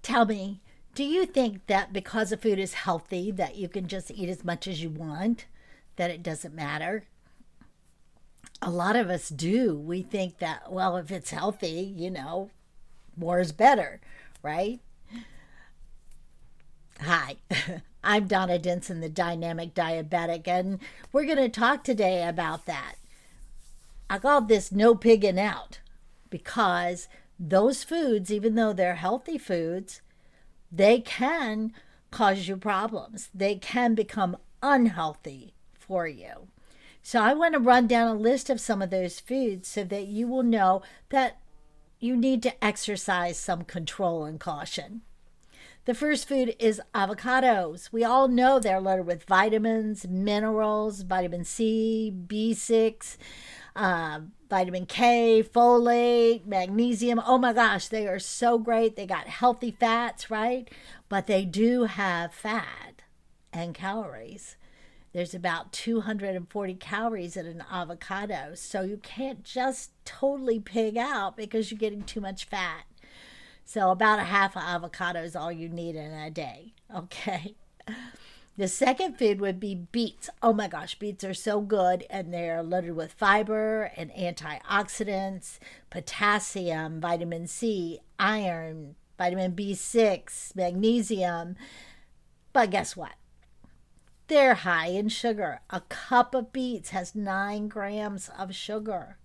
Tell me, do you think that because a food is healthy, that you can just eat as much as you want, that it doesn't matter? A lot of us do. We think that, well, if it's healthy, more is better, right? Hi, I'm Donna Denson, the dynamic diabetic, and we're going to talk today about that. I call this no pigging out because those foods, even though they're healthy foods, they can cause you problems. They can become unhealthy for you. So I want to run down a list of some of those foods so that you will know that you need to exercise some control and caution. The first food is avocados. We all know they're loaded with vitamins, minerals, vitamin C, B6, vitamin K, folate, magnesium. Oh my gosh, they are so great. They got healthy fats, right? But they do have fat and calories. There's about 240 calories in an avocado. So you can't just totally pig out because you're getting too much fat. So about a half of avocado is all you need in a day. Okay. The second food would be beets. Oh my gosh, beets are so good and they're loaded with fiber and antioxidants, potassium, vitamin C, iron, vitamin B6, magnesium. But guess what? They're high in sugar. A cup of beets has 9 grams of sugar.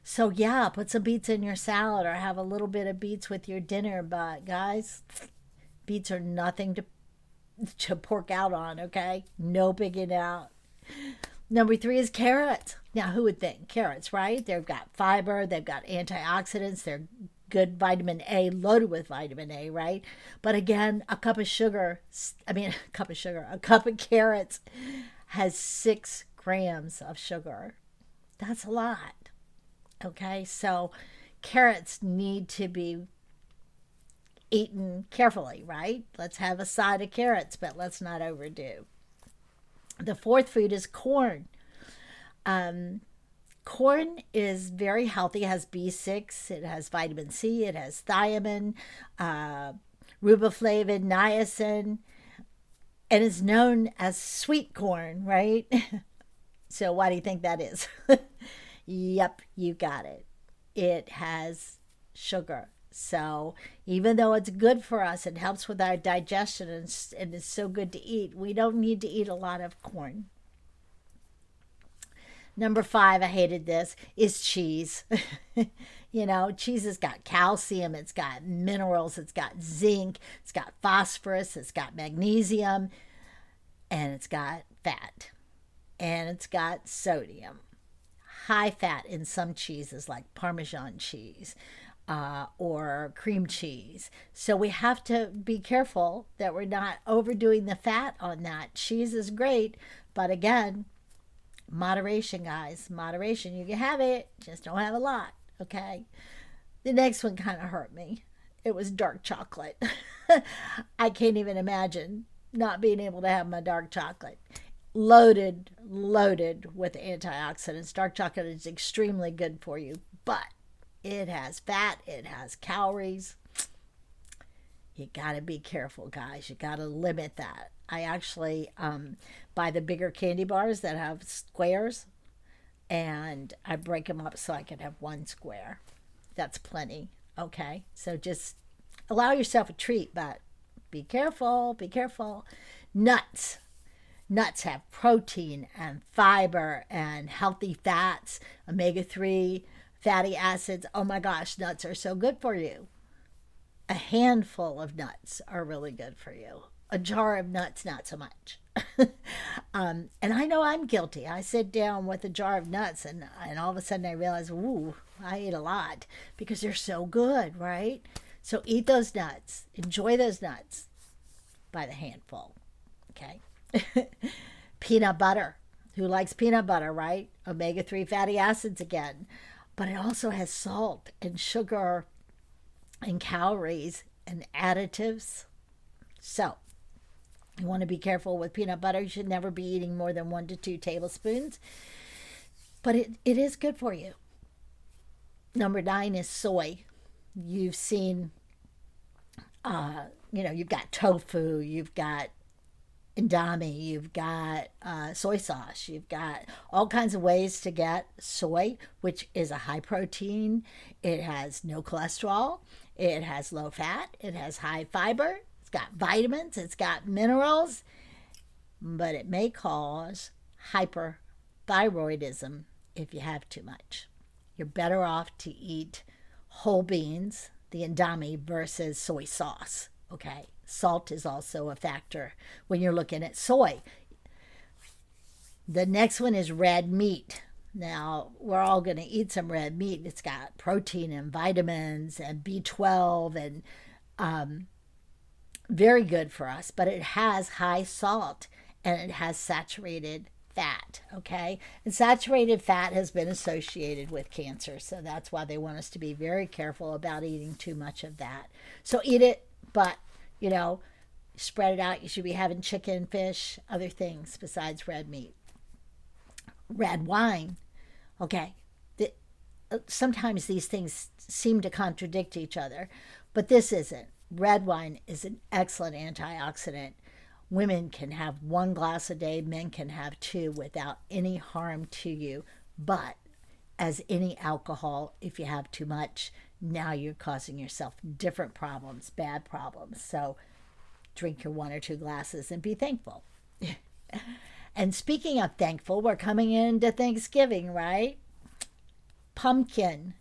So, yeah, put some beets in your salad or have a little bit of beets with your dinner. But, guys, beets are nothing to pork out on, okay? No pigging out. Number 3 is carrots. Now, who would think? Carrots, right? They've got fiber, they've got antioxidants, they're good vitamin A, loaded with vitamin A, right? But again, a cup of carrots has 6 grams of sugar. That's a lot, okay? So carrots need to be eaten carefully, right? Let's have a side of carrots, but let's not overdo. The fourth food is corn. Um, Corn is very healthy. It has B6, it has vitamin C, it has thiamine, uh, riboflavin, niacin, and is known as sweet corn, right? So, why do you think that is? Yep, you got it. It has sugar. So, even though it's good for us, it helps with our digestion and it's so good to eat, we don't need to eat a lot of corn. Number 5, I hated this, is cheese. Cheese has got calcium, it's got minerals, it's got zinc, it's got phosphorus, it's got magnesium, and it's got fat, and it's got sodium. High fat in some cheeses like Parmesan cheese or cream cheese. So we have to be careful that we're not overdoing the fat on that. Cheese is great, but again, moderation, guys. Moderation. You can have it, just don't have a lot, okay? The next one kind of hurt me. It was dark chocolate. I can't even imagine not being able to have my dark chocolate. Loaded with antioxidants. Dark chocolate is extremely good for you, but it has fat, it has calories. You got to be careful, guys. You got to limit that. I actually buy the bigger candy bars that have squares and I break them up so I can have one square. That's plenty. Okay. So just allow yourself a treat, but be careful. Be careful. Nuts. Nuts have protein and fiber and healthy fats, omega 3, fatty acids. Oh my gosh, nuts are so good for you. A handful of nuts are really good for you. A jar of nuts, not so much. And I know I'm guilty. I sit down with a jar of nuts and all of a sudden I realize, ooh, I ate a lot because they're so good, right? So eat those nuts. Enjoy those nuts by the handful. Okay. Peanut butter. Who likes peanut butter, right? Omega 3 fatty acids again. But it also has salt and sugar and calories and additives. So, you want to be careful with peanut butter. You should never be eating more than 1 to 2 tablespoons. But it is good for you. Number 9 is soy. You've seen You've got tofu, you've got indomie, you've got soy sauce, you've got all kinds of ways to get soy, which is a high protein. It has no cholesterol, it has low fat, it has high fiber, it's got vitamins, it's got minerals, but it may cause hyperthyroidism if you have too much. You're better off to eat whole beans, the indomie, versus soy sauce. Okay, salt is also a factor when you're looking at soy. The next one is red meat. Now, we're all going to eat some red meat. It's got protein and vitamins and B12 and very good for us, but it has high salt and it has saturated fat, okay? And saturated fat has been associated with cancer, so that's why they want us to be very careful about eating too much of that. So eat it, but, spread it out. You should be having chicken, fish, other things besides red meat. Red wine, okay? Sometimes these things seem to contradict each other, but this isn't. Red wine is an excellent antioxidant. Women can have 1 glass a day, men can have 2 without any harm to you. But as any alcohol, if you have too much, now you're causing yourself different problems, bad problems. So drink your 1 or 2 glasses and be thankful. And speaking of thankful, we're coming into Thanksgiving, right? Pumpkin.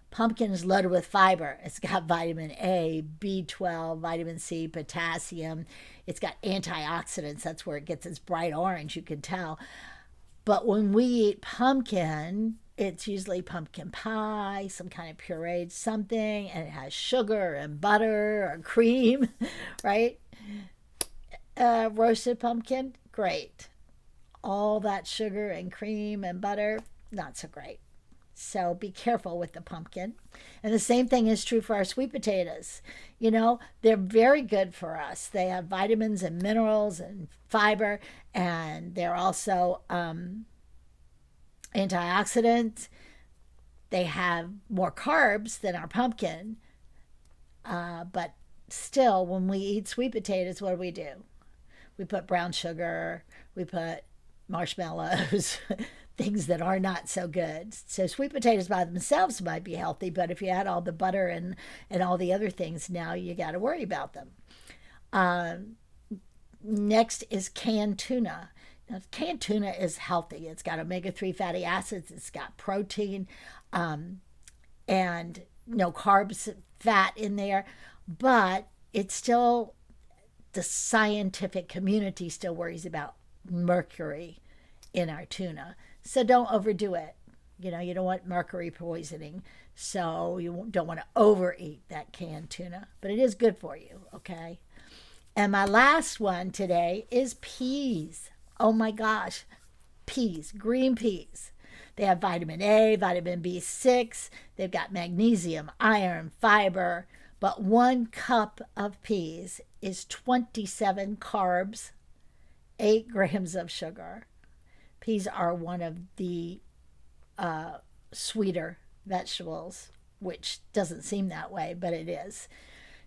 Pumpkin is loaded with fiber. It's got vitamin A, B12, vitamin C, potassium. It's got antioxidants. That's where it gets its bright orange, you can tell. But when we eat pumpkin, it's usually pumpkin pie, some kind of pureed something, and it has sugar and butter or cream, right? Roasted pumpkin, great. All that sugar and cream and butter, not so great. So be careful with the pumpkin. And the same thing is true for our sweet potatoes. They're very good for us. They have vitamins and minerals and fiber, and they're also antioxidants. They have more carbs than our pumpkin. But still, when we eat sweet potatoes, what do? We put brown sugar, we put marshmallows, things that are not so good. So sweet potatoes by themselves might be healthy, but if you add all the butter and all the other things, now you got to worry about them. Next is canned tuna. Now, canned tuna is healthy. It's got omega-3 fatty acids. It's got protein and no carbs, fat in there. But it's still, the scientific community still worries about mercury in our tuna. So don't overdo it. You don't want mercury poisoning. So you don't want to overeat that canned tuna. But it is good for you, okay? And my last one today is peas. Oh my gosh, peas, green peas. They have vitamin A, vitamin B6. They've got magnesium, iron, fiber. But 1 cup of peas is 27 carbs, 8 grams of sugar. Peas are one of the sweeter vegetables, which doesn't seem that way, but it is.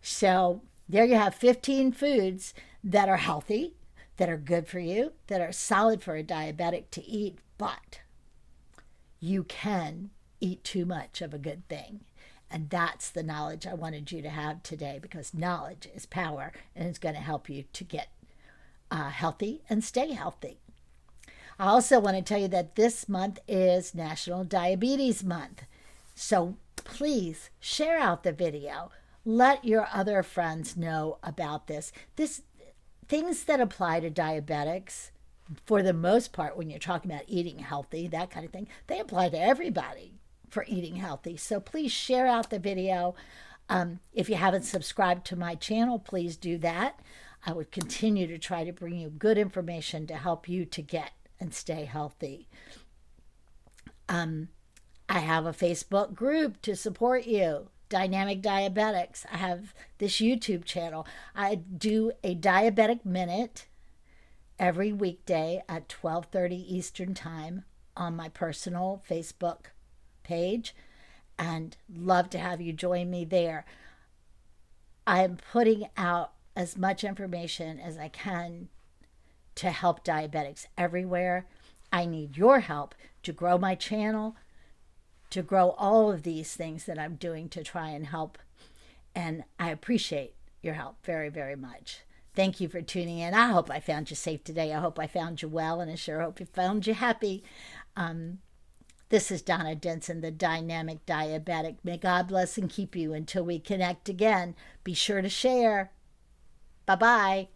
So there you have 15 foods that are healthy, that are good for you, that are solid for a diabetic to eat, but you can eat too much of a good thing. And that's the knowledge I wanted you to have today, because knowledge is power, and it's going to help you to get healthy and stay healthy. I also want to tell you that this month is National Diabetes Month. So please share out the video. Let your other friends know about this. Things that apply to diabetics, for the most part, when you're talking about eating healthy, that kind of thing, they apply to everybody for eating healthy. So please share out the video. If you haven't subscribed to my channel, please do that. I would continue to try to bring you good information to help you to get and stay healthy. I have a Facebook group to support you, Dynamic Diabetics. I have this YouTube channel. I do a Diabetic Minute every weekday at 12:30 Eastern Time on my personal Facebook page, and love to have you join me there. I'm putting out as much information as I can to help diabetics everywhere. I need your help to grow my channel, to grow all of these things that I'm doing to try and help. And I appreciate your help very, very much. Thank you for tuning in. I hope I found you safe today. I hope I found you well, and I sure hope I found you happy. This is Donna Denson, the Dynamic Diabetic. May God bless and keep you until we connect again. Be sure to share. Bye-bye.